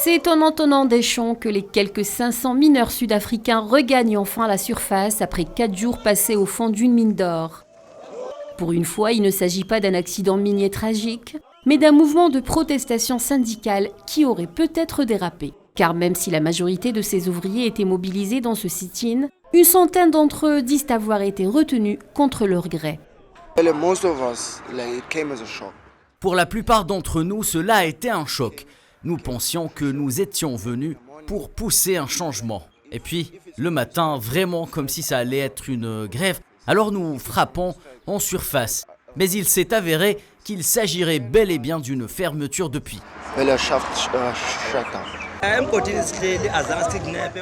C'est en entonnant des chants que les quelques 500 mineurs sud-africains regagnent enfin la surface après 4 jours passés au fond d'une mine d'or. Pour une fois, il ne s'agit pas d'un accident minier tragique, mais d'un mouvement de protestation syndicale qui aurait peut-être dérapé. Car même si la majorité de ces ouvriers étaient mobilisés dans ce sit-in, une centaine d'entre eux disent avoir été retenus contre leur gré. Pour la plupart d'entre nous, cela a été un choc. Nous pensions que nous étions venus pour pousser un changement. Et puis, le matin, vraiment comme si ça allait être une grève, alors nous frappons en surface. Mais il s'est avéré qu'il s'agirait bel et bien d'une fermeture de puits.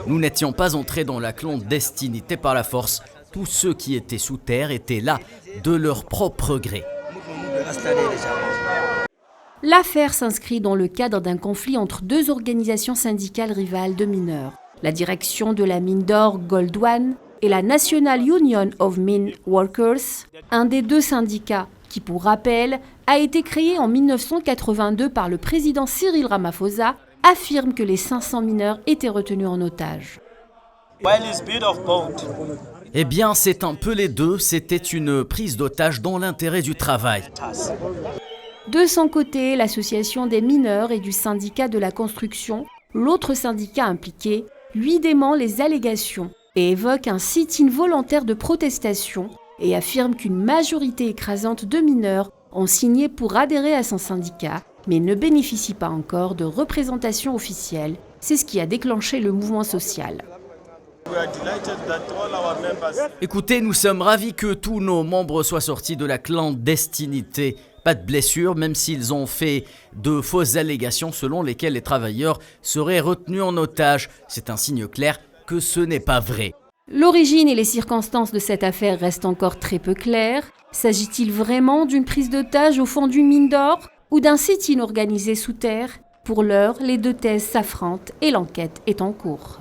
Nous n'étions pas entrés dans la clandestinité par la force. Tous ceux qui étaient sous terre étaient là de leur propre gré. L'affaire s'inscrit dans le cadre d'un conflit entre deux organisations syndicales rivales de mineurs. La direction de la mine d'or Goldone et la National Union of Mine Workers, un des deux syndicats qui, pour rappel, a été créé en 1982 par le président Cyril Ramaphosa, affirme que les 500 mineurs étaient retenus en otage. Eh bien, c'est un peu les deux, c'était une prise d'otage dans l'intérêt du travail. De son côté, l'association des mineurs et du syndicat de la construction, l'autre syndicat impliqué, lui dément les allégations et évoque un sit-in volontaire de protestation et affirme qu'une majorité écrasante de mineurs ont signé pour adhérer à son syndicat, mais ne bénéficient pas encore de représentation officielle. C'est ce qui a déclenché le mouvement social. Écoutez, nous sommes ravis que tous nos membres soient sortis de la clandestinité. Pas de blessures, même s'ils ont fait de fausses allégations selon lesquelles les travailleurs seraient retenus en otage. C'est un signe clair que ce n'est pas vrai. L'origine et les circonstances de cette affaire restent encore très peu claires. S'agit-il vraiment d'une prise d'otage au fond d'une mine d'or ou d'un sit-in organisé sous terre? Pour l'heure, les deux thèses s'affrontent et l'enquête est en cours.